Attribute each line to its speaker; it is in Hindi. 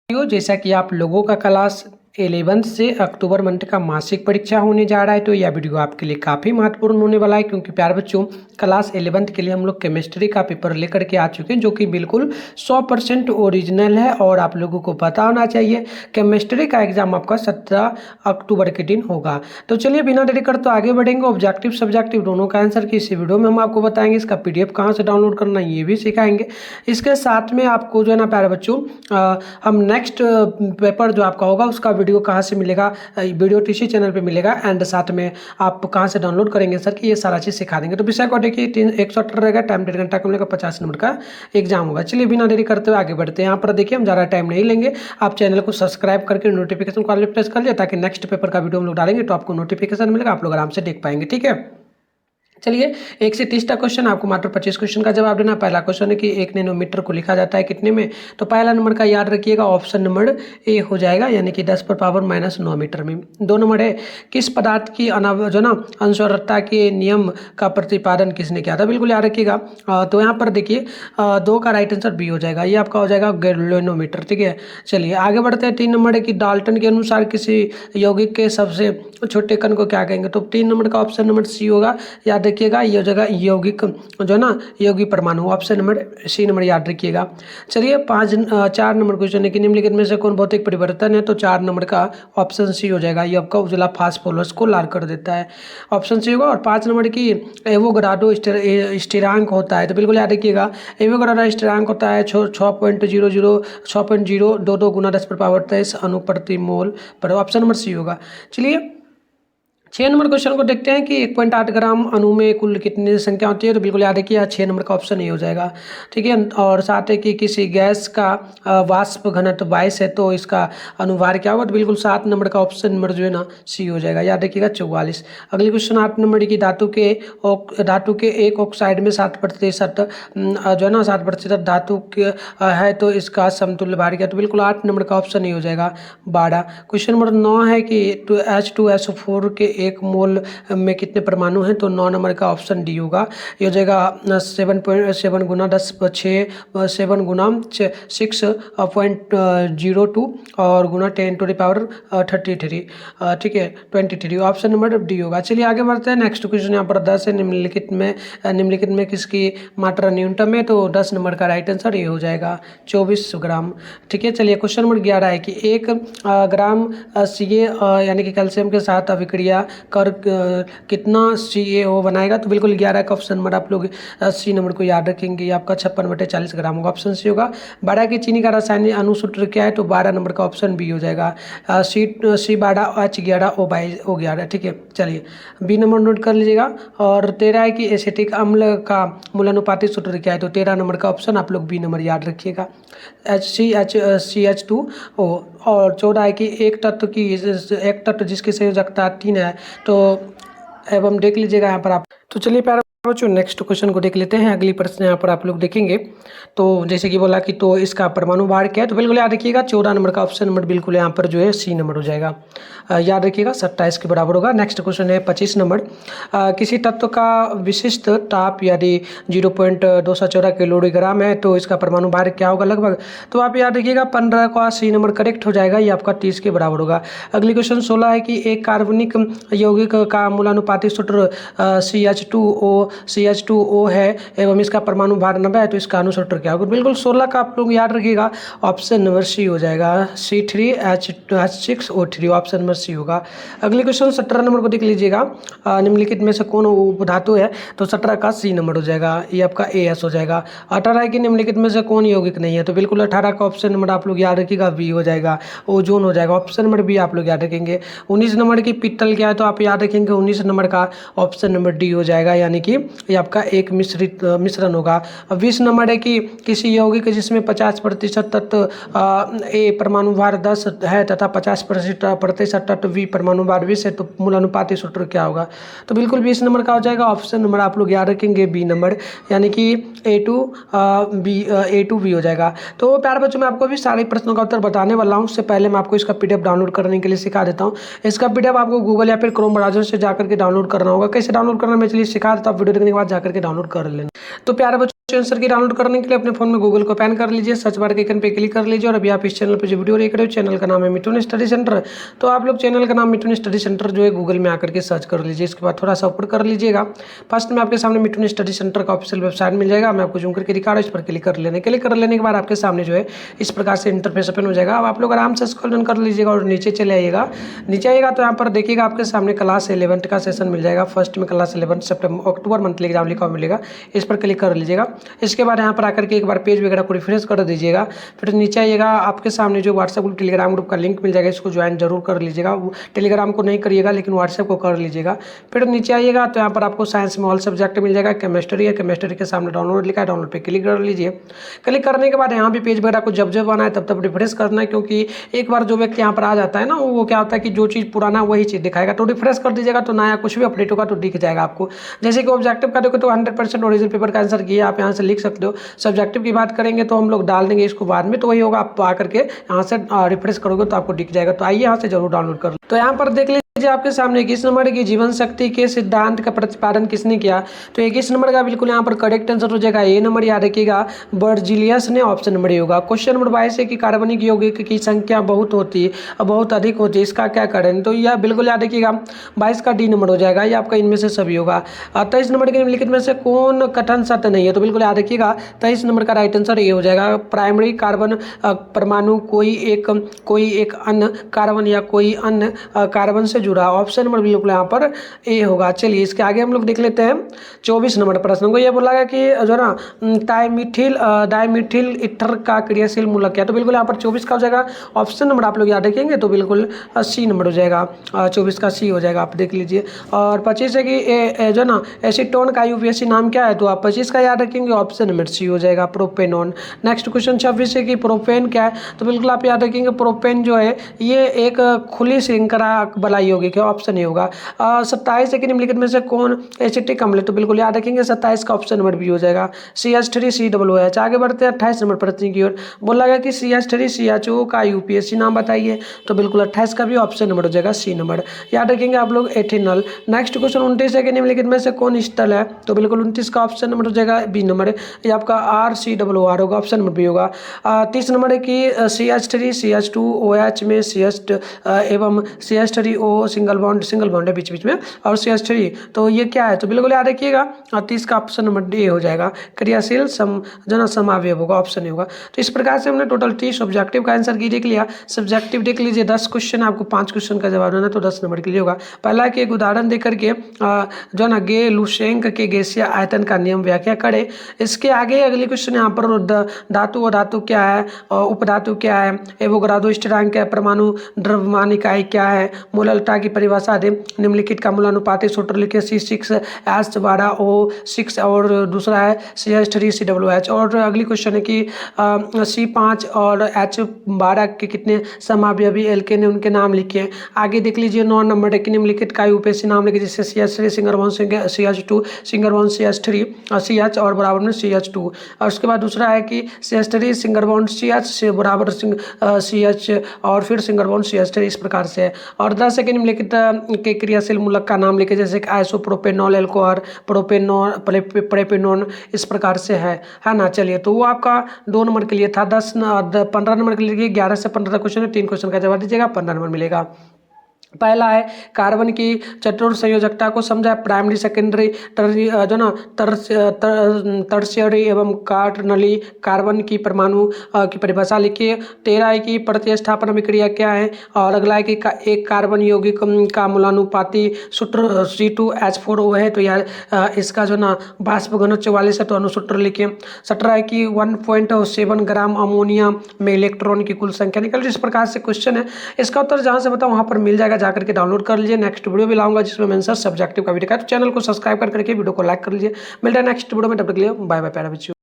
Speaker 1: जैसा कि आप लोगों का क्लास 11th से अक्टूबर मंथ का मासिक परीक्षा होने जा रहा है, तो यह वीडियो आपके लिए काफ़ी महत्वपूर्ण होने वाला है, क्योंकि प्यारे बच्चों क्लास 11th के लिए हम लोग केमिस्ट्री का पेपर लेकर के आ चुके हैं, जो कि बिल्कुल 100% ओरिजिनल है। और आप लोगों को पता होना चाहिए केमिस्ट्री का एग्जाम आपका 17 अक्टूबर के दिन होगा। तो चलिए बिना देरी कर तो आगे बढ़ेंगे। ऑब्जेक्टिव सब्जेक्टिव दोनों का आंसर की इस वीडियो में हम आपको बताएंगे। इसका PDF कहाँ से डाउनलोड करना है ये भी सिखाएंगे। इसके साथ में आपको जो है ना प्यारे बच्चों हम नेक्स्ट पेपर जो आपका होगा उसका वीडियो कहाँ से मिलेगा, वीडियो TC चैनल पे मिलेगा, एंड साथ में आप कहाँ से डाउनलोड करेंगे सर कि ये सारा चीज़ सिखा देंगे। तो विषय को देखिए 118 रहेगा, टाइम 1.5 घंटा का मिलेगा, 50 नंबर का एग्जाम होगा। चलिए बिना देरी करते हुए आगे बढ़ते हैं। यहाँ पर देखिए हम ज़्यादा टाइम नहीं लेंगे, आप चैनल को सब्सक्राइब करके नोटिफिकेशन को ऑल प्रेस कर लिया, ताकि नेक्स्ट पेपर का वीडियो हम लोग डालेंगे तो आपको नोटिफिकेशन मिलेगा, आप लोग आराम से देख पाएंगे। ठीक है, चलिए 1 से 30 तक क्वेश्चन, आपको मात्र 25 क्वेश्चन का जवाब देना। पहला क्वेश्चन है कि 1 नैनोमीटर को लिखा जाता है कितने में। तो पहला नंबर का याद रखिएगा, ऑप्शन नंबर ए हो जाएगा, यानी कि 10⁻⁻9 मीटर में। 2 नंबर है किस पदार्थ की जो ना अनश्वरता के नियम का प्रतिपादन किसने किया था। बिल्कुल याद रखिएगा। तो यहाँ पर देखिए 2 का राइट आंसर बी हो जाएगा, ये आपका हो जाएगा गैल्वेनोमीटर। ठीक है, चलिए आगे बढ़ते हैं। 3 नंबर है कि डाल्टन के अनुसार किसी यौगिक के सबसे छोटे कण को क्या कहेंगे। तो 3 नंबर का ऑप्शन नंबर सी होगा, याद रखिएगा। ये हो जाएगा यौगिक जो ना यौगिक परमाणु, ऑप्शन नंबर सी नंबर याद रखिएगा। चलिए 4 नंबर क्वेश्चन है कि निम्नलिखित में से कौन भौतिक परिवर्तन है। तो 4 नंबर का ऑप्शन सी हो जाएगा, ये आपका उजला फास्फोरस को लाल कर देता है, ऑप्शन सी होगा। और 5 नंबर की एवोगाड्रो स्थिरांक होता है। तो बिल्कुल याद रखिएगा, एवोगाड्रो स्थिरांक होता है 6.0022 गुना 10⁻23 अणु प्रति मोल पर, ऑप्शन नंबर सी होगा। चलिए 6 नंबर क्वेश्चन को देखते हैं कि 1.8 ग्राम अणु में कुल कितनी संख्या होती है। तो बिल्कुल याद रखिए 6 नंबर का ऑप्शन ये हो जाएगा। ठीक है, और साथ है कि किसी गैस का वाष्प घनत्व 22 है, तो इसका अनुभार क्या होगा। तो बिल्कुल 7 नंबर का ऑप्शन नंबर जो है ना सी हो जाएगा, याद रखिएगा 44। अगली क्वेश्चन 8 नंबर की धातु के एक ऑक्साइड में 7% जो है ना 7% धातु है, तो इसका समतुल्य भार क्या। तो बिल्कुल 8 नंबर का ऑप्शन ये हो जाएगा 12। क्वेश्चन नंबर 9 है कि H2SO4 के 1 मोल में कितने परमाणु हैं। तो 9 नंबर का ऑप्शन डी होगा, ये हो जाएगा 7.7 गुना 7 गुना 6.02 और गुना 10⁻33। ठीक है 23, ऑप्शन नंबर डी होगा। चलिए आगे बढ़ते हैं। नेक्स्ट क्वेश्चन यहाँ पर 10 है, निम्नलिखित में किसकी मात्रा न्यूनतम है। तो 10 नंबर का राइट आंसर ये हो जाएगा 24 ग्राम। ठीक है, चलिए क्वेश्चन नंबर 11 है कि 1 ग्राम Ca यानी कि कैल्शियम के साथ अभिक्रिया कर कितना CaO बनाएगा। तो बिल्कुल 11 का ऑप्शन नंबर आप लोग सी नंबर को याद रखेंगे, ये आपका 56/40 ग्राम होगा, ऑप्शन सी होगा। 12 की चीनी का रासायनिक अणुसूत्र क्या है। तो 12 नंबर का ऑप्शन बी हो जाएगा, C12H11O11। ठीक है, चलिए बी नंबर नोट कर लीजिएगा। और 13 है कि एसिटिक अम्ल का मूलानुपाती सूत्र क्या है। तो 13 नंबर का ऑप्शन आप लोग बी नंबर याद रखिएगा, CH2O। और 14 है कि एक तत्व जिसकी संयोजकता 3 है। तो एवं देख लीजिएगा यहाँ पर आप। तो चलिए प्यारे बच्चों नेक्स्ट क्वेश्चन को देख लेते हैं। अगली प्रश्न यहाँ पर आप लोग देखेंगे, तो जैसे कि बोला कि तो इसका परमाणु भार क्या है। तो बिल्कुल याद रखिएगा 14 नंबर का ऑप्शन नंबर बिल्कुल यहाँ पर जो है सी नंबर हो जाएगा, याद रखिएगा 27 के बराबर होगा। नेक्स्ट क्वेश्चन है 25 नंबर, किसी तत्व का विशिष्ट ताप यदि 0.214 किलोग्राम है, तो इसका परमाणु भार क्या होगा लगभग। तो आप याद रखिएगा 15 का सी नंबर करेक्ट हो जाएगा, ये आपका 30 के बराबर होगा। अगली क्वेश्चन 16 है कि एक कार्बनिक यौगिक का मूलानुपाती सूत्र CH2O है एवं इसका परमाणु भार 90 है, तो इसका अणुसूत्र क्या होगा। बिल्कुल 16 का आप लोग याद रखिएगा, ऑप्शन नंबर सी हो जाएगा, C3H6O3, ऑप्शन नंबर सी होगा। अगले क्वेश्चन 17 नंबर को देख लीजिएगा, निम्नलिखित में से कौन उपधातु है। तो 17 का सी नंबर हो जाएगा, ये आपका AS हो जाएगा। 18 है कि निम्नलिखित में से कौन यौगिक नहीं है। तो बिल्कुल 18 का ऑप्शन नंबर आप लोग याद रखिएगा, बी हो जाएगा, ओजोन हो जाएगा, ऑप्शन नंबर बी आप लोग याद रखेंगे। 19 नंबर की पित्तल क्या है। तो आप याद रखेंगे 19 नंबर का ऑप्शन नंबर डी हो जाएगा, यानी कि ये आपका एक मिश्रण होगा। 20 नंबर है कि किसी यौगिक जिसमें 50% तत्व ए परमाणु भार 10 है तथा 50% तत्व बी परमाणु भार 20 है, तो मूलानुपाती सूत्र क्या होगा। तो बिल्कुल 20 नंबर का हो जाएगा, ऑप्शन नंबर आप लोग याद रखेंगे बी नंबर, यानी कि A2B हो जाएगा। तो प्यारे बच्चों मैं आपको भी सारे प्रश्नों का उत्तर बताने वाला हूँ, उससे पहले मैं आपको इसका PDF डाउनलोड करने के लिए सिखा देता हूँ। इसका PDF आपको गूगल या फिर क्रोम ब्राउजर से जाकर के डाउनलोड करना होगा। कैसे डाउनलोड करना मैं चलिए सिखा देता हूँ, वीडियो देखने के बाद जाकर के डाउनलोड कर लेना। तो प्यारे बच्चों आंसर की डाउनलोड करने के लिए अपने फोन में गूगल को ओपन कर लीजिए, सर्च बार के आइकन पे क्लिक कर लीजिए और अभी आप इस चैनल पे जो वीडियो देख रहे हो चैनल का नाम है मिथुन स्टडी सेंटर। तो आप लोग चैनल का नाम मिथुन स्टडी सेंटर जो है गूगल में आकर के सर्च कर लीजिए। इसके बाद थोड़ा सा ऊपर कर लीजिएगा, फर्स्ट में आपके सामने मिथुन स्टडी सेंटर का ऑफिशियल वेबसाइट मिल जाएगा। मैं आपको जूम करके दिखा रहा हूँ, इस पर क्लिक कर लेने के बाद आपके सामने जो है इस प्रकार से इंटरफेस ओपन हो जाएगा। अब आप लोग आराम से स्क्रॉल डाउन कर लीजिएगा और नीचे चले आइएगा। नीचे आइएगा तो यहाँ पर देखिएगा आपके सामने क्लास 11 का सेशन मिल जाएगा। फर्स्ट में क्लास 11 सितंबर अक्टूबर मंथली एग्जाम लिखा हुआ मिलेगा, इस पर क्लिक कर लीजिएगा। इसके बाद यहाँ पर आकर के एक बार पेज वगैरह को रिफ्रेश कर दीजिएगा। फिर नीचे आइएगा, आपके सामने जो व्हाट्सएप ग्रुप टेलीग्राम ग्रुप का लिंक मिल जाएगा, इसको ज्वाइन जरूर कर लीजिएगा। टेलीग्राम को नहीं करिएगा लेकिन व्हाट्सएप को कर लीजिएगा। फिर नीचे आइएगा तो यहाँ पर आपको साइंस में ऑल सब्जेक्ट मिल जाएगा। केमिस्ट्री है, केमिस्ट्री के सामने डाउनलोड लिखा है, डाउनलोड पे क्लिक कर लीजिए। क्लिक करने के बाद यहाँ भी पेज वगैरह को जब आना है तब रिफ्रेश करना है, क्योंकि एक बार जो व्यक्ति यहाँ पर आ जाता है ना, वो क्या होता है कि जो चीज़ पुराना वही चीज़ दिखाएगा। तो रिफ्रेश कर दीजिएगा तो नया कुछ भी अपडेट होगा तो दिख जाएगा आपको। जैसे कि ऑब्जेक्टिव का देखो तो 100% ओरिजिनल पेपर का आंसर किया, आप यहाँ से लिख सकते हो। सब्जेक्टिव की बात करेंगे तो हम लोग डाल देंगे इसको बाद में, तो वही होगा, आप आकर के यहाँ से रिफ्रेश करोगे तो आपको दिख जाएगा। तो आइए यहाँ से जरूर डाउनलोड कर लो। तो यहाँ पर देख लीजिए आपके सामने 21 नंबर की जीवन शक्ति के सिद्धांत का प्रतिपादन किसने किया। तो 21 नंबर का बिल्कुल यहाँ पर करेक्ट आंसर हो जाएगा ए नंबर, याद रखिएगा बर्जीलियस ने, ऑप्शन नंबर ए होगा। क्वेश्चन नंबर 22 है कि कार्बनिक यौगिक की संख्या बहुत होती है और बहुत अधिक होती है, इसका क्या कारण। तो यह बिल्कुल याद रखिएगा 22 का डी नंबर हो जाएगा, ये आपका इनमें से सभी होगा। 23 नंबर के निम्नलिखित में से कौन कथन सत्य नहीं है। तो बिल्कुल याद रखिएगा 23 नंबर का राइट आंसर ए हो जाएगा। प्राइमरी कार्बन परमाणु कोई एक अन्य कार्बन या कोई अन्य कार्बन से जुड़ा, ऑप्शन नंबर बिल्कुल यहाँ पर ए होगा। चलिए इसके आगे हम लोग देख लेते हैं 24 नंबर प्रश्न को। ये बोला गया कि जो ना डाइमिथिल ईथर का क्रियाशील मूलक क्या। तो बिल्कुल यहाँ पर 24 का हो जाएगा, ऑप्शन नंबर आप लोग याद रखेंगे तो बिल्कुल सी नंबर हो जाएगा। 24 का सी हो जाएगा, आप देख लीजिए। और 25 है कि जो ना एसीटोन का यूपीएससी नाम क्या है। तो आप 25 का याद रखेंगे, ऑप्शन नंबर सी हो जाएगा, प्रोपेनॉन। नेक्स्ट क्वेश्चन 26 है कि प्रोपेन क्या है। तो बिल्कुल आप याद रखेंगे प्रोपेन जो है ये एक खुली श्रृंखला वाला यौगिक है, ऑप्शन ए होगा। 27 है कि निम्नलिखित में से कौन एसिटिक अम्ल है। तो बिल्कुल याद रखेंगे 27 का ऑप्शन नंबर बी हो जाएगा, CH3COOH। आगे बढ़ते हैं 28 नंबर प्रश्न की ओर। बोला गया कि CH3CHO का यूपीएससी नाम बताइए। तो बिल्कुल 28 का भी ऑप्शन नंबर हो जाएगा, सी नंबर। याद रखेंगे आप लोग एथिनॉल। नेक्स्ट क्वेश्चन 29 है कि निम्नलिखित में से कौन स्थल है। तो बिल्कुल 29 का ऑप्शन नंबर हो जाएगा बी नंबर, ये आपका RCOOR होगा, ऑप्शन नंबर बी होगा। 30 नंबर है कि CH3CH2OH में CH एवं CH3O सिंगल बॉन्ड है बीच में, और CH3 तो ये क्या है। तो बिल्कुल याद रखिएगा 30 का ऑप्शन नंबर डी हो जाएगा, क्रियाशील समावयव होगा, ऑप्शन ए होगा। तो इस प्रकार से हमने टोटल 30 ऑब्जेक्टिव का आंसर की देख लिया। सब्जेक्टिव देख लीजिए 10 क्वेश्चन, आपको 5 क्वेश्चन का जवाब देना, तो 10 नंबर के लिए होगा। पहला कि एक उदाहरण देकर के जो ना गे लुशेंक के गैसीय आयतन का नियम व्याख्या करें। इसके आगे अगली क्वेश्चन यहाँ पर धातु अधातु क्या है, उपधातु क्या है, एवोगाड्रो स्थिरांक क्या है, परमाणु द्रव्यमान इकाई क्या है, मोलल्टा की परिभाषा दे। निम्नलिखित का मूलानुपाती सूत्र लिखे, C6H12O6 और दूसरा है CH3COOH। और अगली क्वेश्चन है कि C5 और H12 के कितने समावयवी एल्केन ने उनके नाम लिखे। आगे देख लीजिए 9 नंबर है कि निम्नलिखित का यूपीएससी नाम लिखे, जैसे CH3 singer bond CH2 singer bond CH3 CH और बराबर में CH2। और उसके बाद दूसरा है कि CH3 सिंगर बॉन्ड CH से बराबर CH और फिर सिंगर बॉन्ड CH3, इस प्रकार से है। और 10 सेकंड निम्नलिखित के क्रियाशील मूलक का नाम लिखे, जैसे कि आइसोप्रोपेनॉल एल्कोहल प्रोपेनॉन, इस प्रकार से है ना। चलिए तो वो आपका 2 नंबर के लिए था। 15 नंबर के लिए 11 से 15 क्वेश्चन है, 3 क्वेश्चन का जवाब दीजिएगा, 15 नंबर मिलेगा। पहला है कार्बन की चतुर संयोजकता को समझा, प्राइमरी सेकेंडरी जो ना टर्शियरी एवं क्वाटर्नरी कार्बन की परमाणु की परिभाषा लिखिए। 13 है कि प्रतिस्थापन अभिक्रिया क्या है। और अगला है कि एक कार्बन यौगिक का मूलानुपाती सूत्र C2H4O है, तो यार इसका जो ना बाष्प घनत्व 44 है, तो अनुसूत्र लिखिए। 17 है कि 1.7 ग्राम अमोनिया में इलेक्ट्रॉन की कुल संख्या निकल। इस प्रकार से क्वेश्चन है, इसका उत्तर जहाँ से बताओ वहाँ पर मिल जाएगा, जाकर के डाउनलोड कर लीजिए। नेक्स्ट वीडियो भी लाऊंगा जिसमें मैं सब्जेक्टिव का वीडियो का, तो चैनल को सब्सक्राइब करके वीडियो को लाइक कर लीजिए। मिलता है नेक्स्ट वीडियो में, तब तक के लिए बाय बाय प्यारे बच्चों।